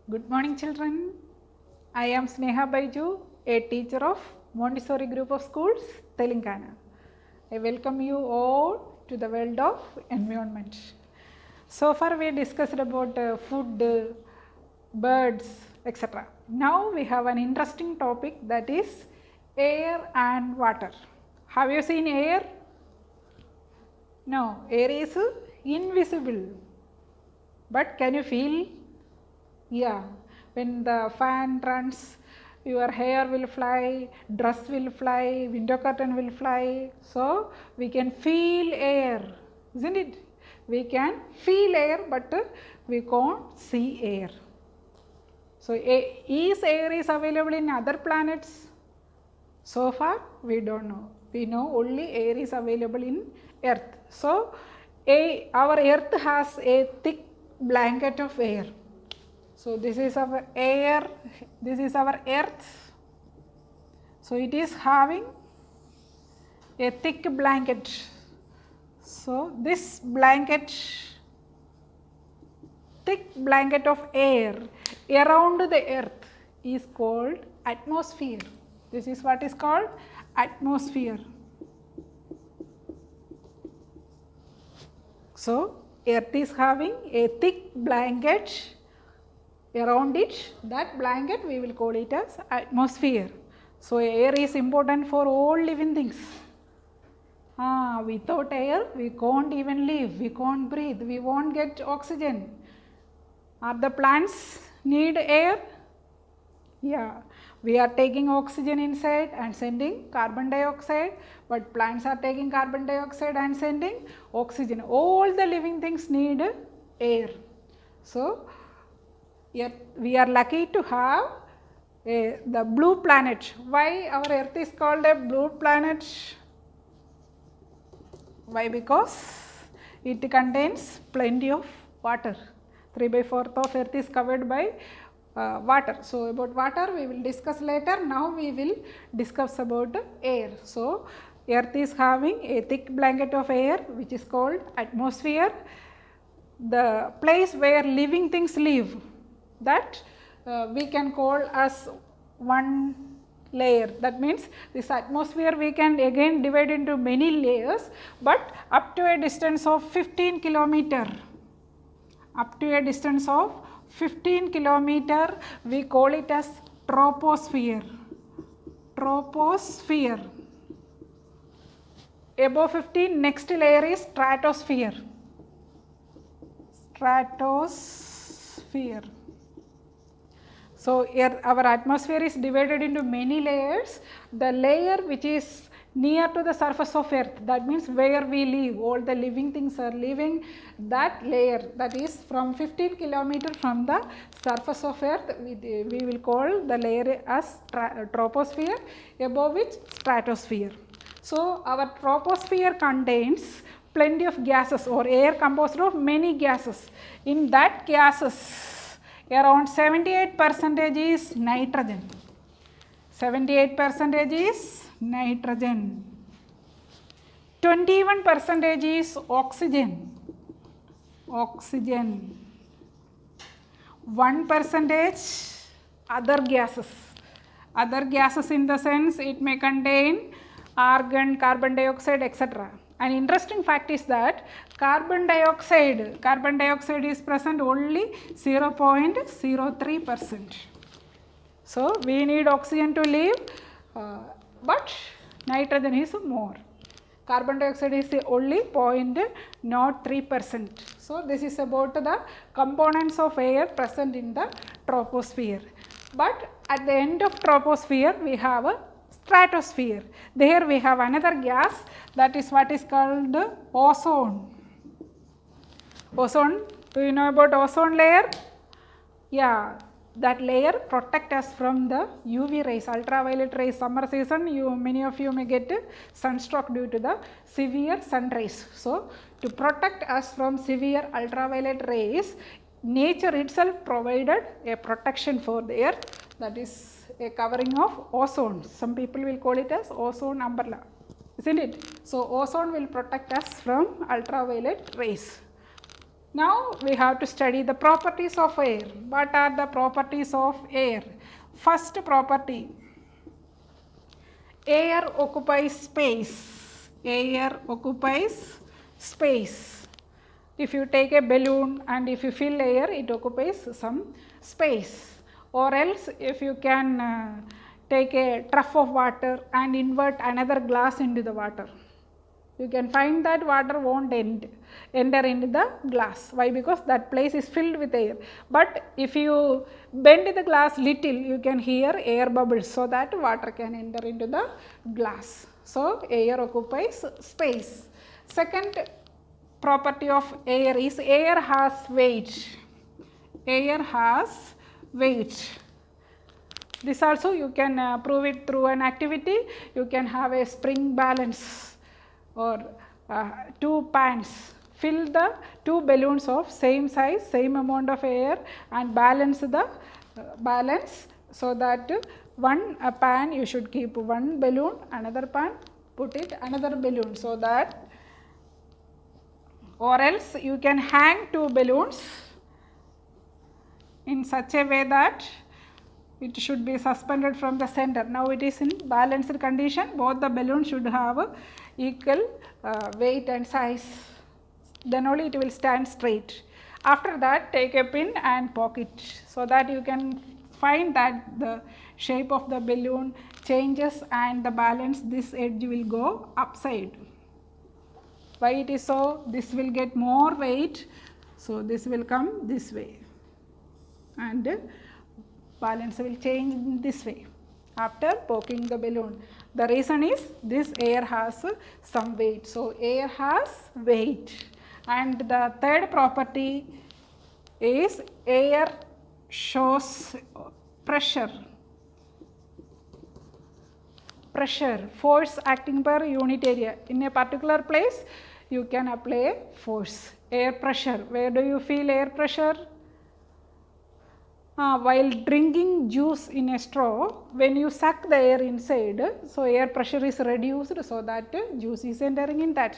Good morning children. I am Sneha Baiju, a teacher of Montessori Group of Schools, Telangana. I welcome you all to the world of environment. So far we discussed about food, birds, etc. Now we have an interesting topic, that is air and water. Have you seen air? No, air is invisible. But can you feel? Yeah, when the fan runs, your hair will fly, dress will fly, window curtain will fly. So we can feel air, isn't it? We can feel air, but we can't see air. So is air is available in other planets? So far we don't know. We know only air is available in Earth. So our Earth has a thick blanket of air. So this is our air, this is our Earth. So it is having a thick blanket. So this blanket, thick blanket of air around the Earth is called atmosphere. This is what is called atmosphere. So Earth is having a thick blanket around it. That blanket we will call it as atmosphere. So air is important for all living things. Without air we can't even live, we can't breathe, we won't get oxygen. Are the plants need air? Yeah, we are taking oxygen inside and sending carbon dioxide, but plants are taking carbon dioxide and sending oxygen. All the living things need air. So we are lucky to have the blue planet. Why our Earth is called a blue planet? Why? Because it contains plenty of water. 3/4 of Earth is covered by water. So about water we will discuss later. Now we will discuss about air. So Earth is having a thick blanket of air which is called atmosphere. The place where living things live, that we can call as one layer. That means this atmosphere we can again divide into many layers, but up to a distance of 15 kilometer. Up to a distance of 15 kilometer we call it as troposphere. Troposphere. Above 15, next layer is stratosphere. Stratosphere. So here our atmosphere is divided into many layers. The layer which is near to the surface of Earth, that means where we live, all the living things are living, that layer, that is from 15 kilometer from the surface of Earth, we will call the layer as troposphere, above which stratosphere. So our troposphere contains plenty of gases, or air composed of many gases. In that gases, around 78% is nitrogen. 78% is nitrogen. 21% is oxygen. Oxygen. 1% other gases. Other gases in the sense it may contain argon, carbon dioxide, etc. An interesting fact is that carbon dioxide is present only 0.03%. So we need oxygen to live, but nitrogen is more. Carbon dioxide is only 0.03%. So this is about the components of air present in the troposphere. But at the end of troposphere we have a stratosphere. There we have another gas, that is what is called ozone. Ozone, do you know about ozone layer? Yeah, that layer protects us from the UV rays, ultraviolet rays. Summer season, many of you may get sunstroke due to the severe sun rays. So to protect us from severe ultraviolet rays, nature itself provided a protection for the earth, that is a covering of ozone. Some people will call it as ozone umbrella, isn't it? So ozone will protect us from ultraviolet rays. Now we have to study the properties of air. What are the properties of air? First property, air occupies space. Air occupies space. If you take a balloon and if you fill air, it occupies some space. Or else if you can take a trough of water and invert another glass into the water, you can find that water won't enter into the glass. Why? Because that place is filled with air. But if you bend the glass little, you can hear air bubbles, so that water can enter into the glass. So air occupies space. Second property of air is air has weight. Air has weight. This also you can prove it through an activity. You can have a spring balance or two pans, fill the two balloons of same size, same amount of air and balance the balance, so that one pan you should keep one balloon, another pan put it another balloon, so that, or else you can hang two balloons in such a way that it should be suspended from the center. Now it is in balanced condition, both the balloons should have equal weight and size, then only it will stand straight. After that, take a pin and poke it, so that you can find that the shape of the balloon changes and the balance, this edge will go upside. Why it is so? This will get more weight, so this will come this way and balance will change in this way after poking the balloon. The reason is this air has some weight. So air has weight. And the third property is air shows pressure. Pressure, force acting per unit area. In a particular place, you can apply force. Air pressure. Where do you feel air pressure? While drinking juice in a straw, when you suck the air inside, so air pressure is reduced, so that juice is entering in that.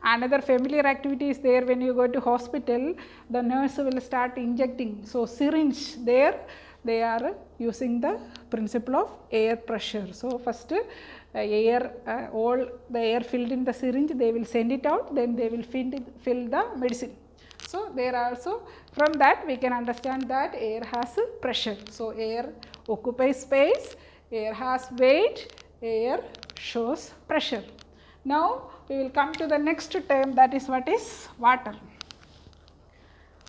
Another familiar activity is there when you go to hospital, the nurse will start injecting. So syringe, there they are using the principle of air pressure. So first air, all the air filled in the syringe, they will send it out, then they will fill the medicine. So there also, from that we can understand that air has pressure. So air occupies space, air has weight, air shows pressure. Now we will come to the next term, that is what is water.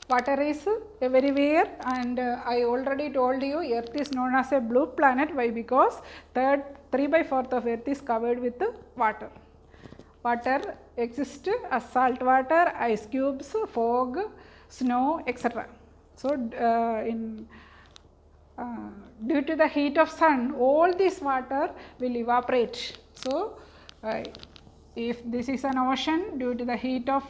Water is everywhere, and I already told you Earth is known as a blue planet. Why? Because 3/4 of Earth is covered with water. Water exists as salt water, ice cubes, fog, snow, etc. So due to the heat of sun, all this water will evaporate. So if this is an ocean, due to the heat of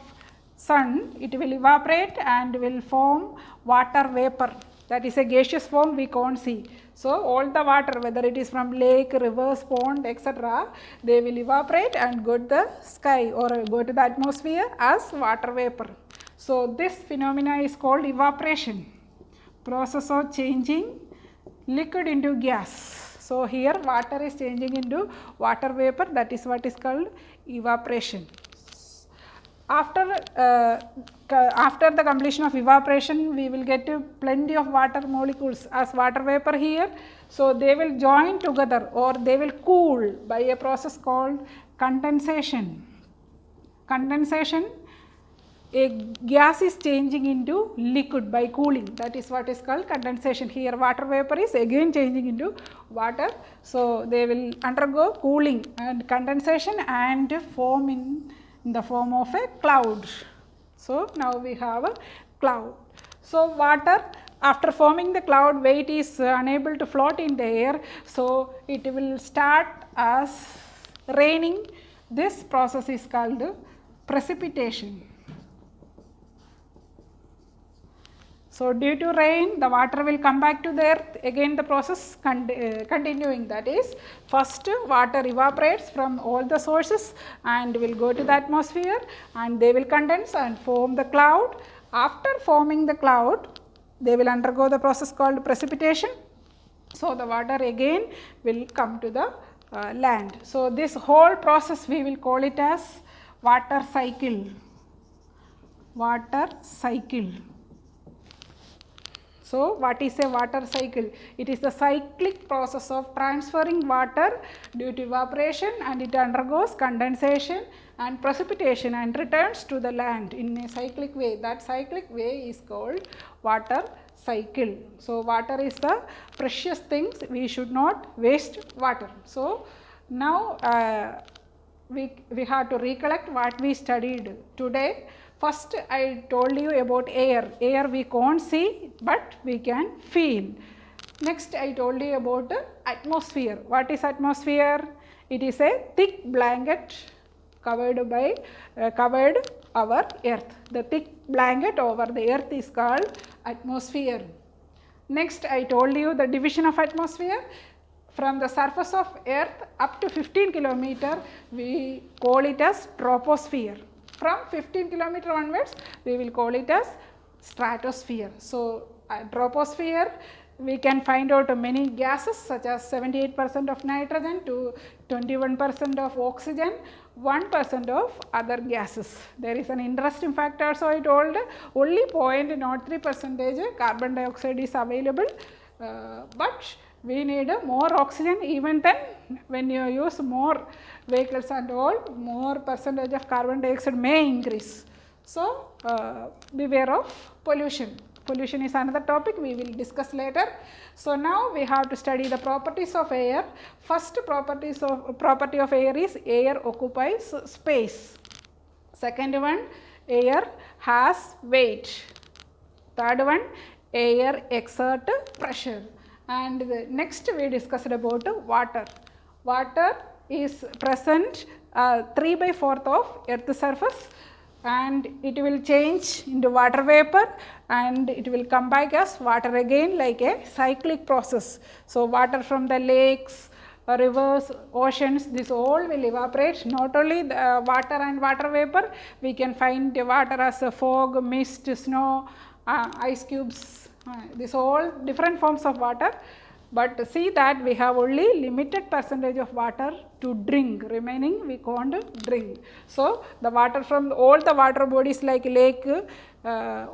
sun, it will evaporate and will form water vapor. That is a gaseous form we can't see. So all the water, whether it is from lake, rivers, pond, etc., they will evaporate and go to the sky or go to the atmosphere as water vapor. So this phenomena is called evaporation, process of changing liquid into gas. So here water is changing into water vapor, that is what is called evaporation. After the completion of evaporation, we will get plenty of water molecules as water vapor here. So they will join together or they will cool by a process called condensation. Condensation, a gas is changing into liquid by cooling, that is what is called condensation. Here water vapor is again changing into water. So they will undergo cooling and condensation and form in the form of a cloud. So now we have a cloud. So water, after forming the cloud, weight is unable to float in the air, so it will start as raining. This process is called precipitation. So due to rain, the water will come back to the earth, again the process continuing, that is, first water evaporates from all the sources and will go to the atmosphere and they will condense and form the cloud. After forming the cloud, they will undergo the process called precipitation. So, the water again will come to the land. So, this whole process we will call it as water cycle. Water cycle. So, what is a water cycle? It is the cyclic process of transferring water due to evaporation, and it undergoes condensation and precipitation and returns to the land in a cyclic way. That cyclic way is called water cycle. So, water is the precious things, we should not waste water. So, now we have to recollect what we studied today. First, I told you about air. Air we can't see, but we can feel. Next, I told you about atmosphere. What is atmosphere? It is a thick blanket covered our earth. The thick blanket over the earth is called atmosphere. Next, I told you the division of atmosphere. From the surface of earth up to 15 km, we call it as troposphere. From 15 km onwards, we will call it as stratosphere. So, troposphere, we can find out many gases such as 78% of nitrogen to 21% of oxygen, 1% of other gases. There is an interesting fact also I told, only 0.03% carbon dioxide is available, but we need more oxygen. Even then, when you use more vehicles and all, more percentage of carbon dioxide may increase. So, beware of pollution. Pollution is another topic we will discuss later. So, now we have to study the properties of air. First property of air is air occupies space. Second one, air has weight. Third one, air exert pressure. And the next we discussed about water. Water is present 3/4 of earth's surface, and it will change into water vapor and it will come back as water again, like a cyclic process. So, water from the lakes, rivers, oceans, this all will evaporate. Not only the water and water vapor, we can find water as a fog, mist, snow, ice cubes, these all different forms of water. But see that we have only limited percentage of water to drink, remaining we can't drink. So, the water from all the water bodies like lake,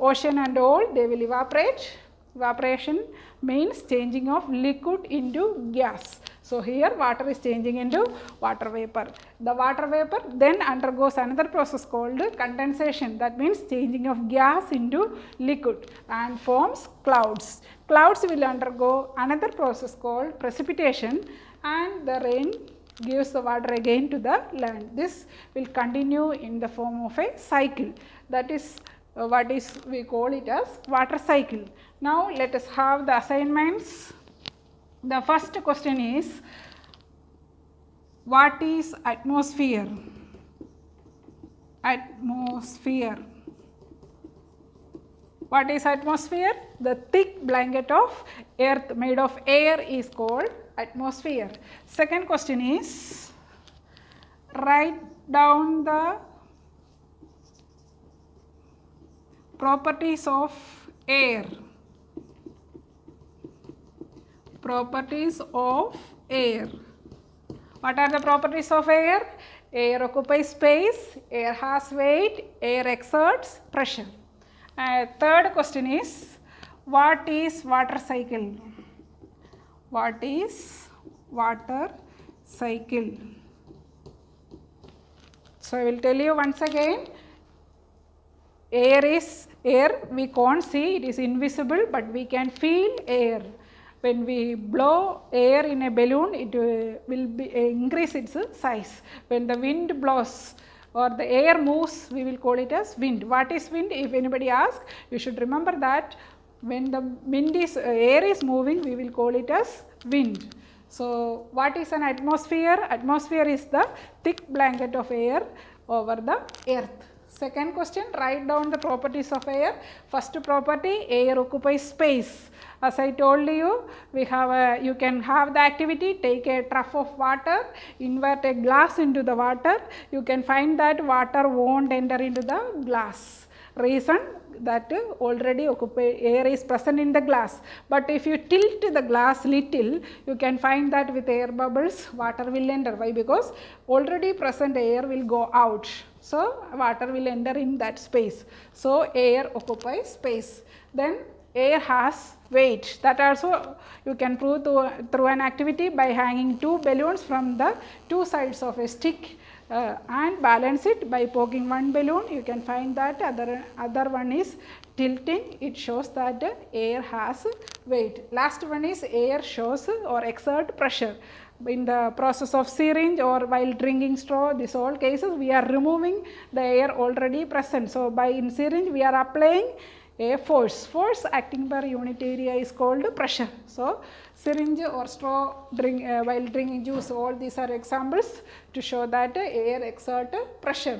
ocean and all, they will evaporate. Evaporation means changing of liquid into gas. So, here water is changing into water vapor. The water vapor then undergoes another process called condensation, that means changing of gas into liquid and forms clouds. Clouds will undergo another process called precipitation, and the rain gives the water again to the land. This will continue in the form of a cycle. That is we call it as water cycle. Now, let us have the assignments. The first question is, what is atmosphere? Atmosphere. What is atmosphere? The thick blanket of earth made of air is called atmosphere. Second question is, write down the properties of air. Properties of air. What are the properties of air? Air occupies space, air has weight, air exerts pressure. Third question is, what is water cycle? What is water cycle? So, I will tell you once again, air is air, we can't see, it is invisible, but we can feel air. When we blow air in a balloon, it will increase its size. When the wind blows or the air moves, we will call it as wind. What is wind? If anybody asks, you should remember that when the air is moving, we will call it as wind. So, what is an atmosphere? Atmosphere is the thick blanket of air over the earth. Second question, write down the properties of air. First property, air occupies space. As I told you, you can have the activity, take a trough of water, invert a glass into the water. You can find that water won't enter into the glass. Reason, that already air is present in the glass. But if you tilt the glass little, you can find that with air bubbles water will enter. Why? Because already present air will go out. So water will enter in that space. So air occupies space. Then air has weight. That also you can prove through an activity by hanging two balloons from the two sides of a stick and balance it by poking one balloon. You can find that other one is tilting. It shows that air has weight. Last one is air shows or exert pressure. In the process of syringe or while drinking straw, these all cases we are removing the air already present. So by in syringe we are applying a force acting per unit area is called pressure. So syringe or straw while drinking juice, all these are examples to show that air exert pressure.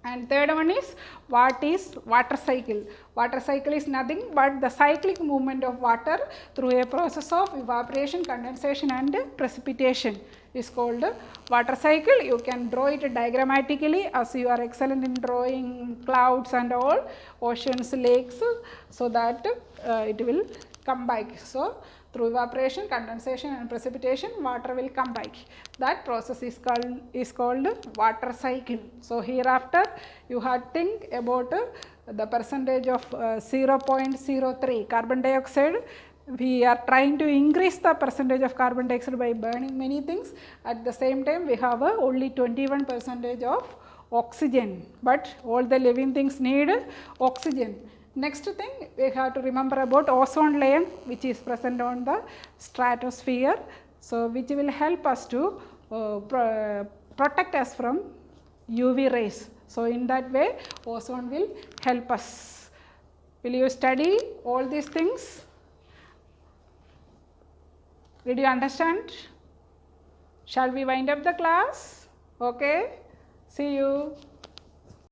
And third one is, what is water cycle? Water cycle is nothing but the cyclic movement of water through a process of evaporation, condensation and precipitation is called water cycle. You can draw it diagrammatically as you are excellent in drawing clouds and all, oceans, lakes, so that it will come back. So through evaporation, condensation and precipitation, water will come back. That process is called water cycle. So hereafter you have to think about the percentage of 0.03 carbon dioxide. We are trying to increase the percentage of carbon dioxide by burning many things. At the same time we have only 21% of oxygen, but all the living things need oxygen. Next thing we have to remember about ozone layer, which is present on the stratosphere, so which will help us to protect us from UV rays. So in that way ozone will help us. Will you study all these things? Did you understand? Shall we wind up the class? Okay. See you.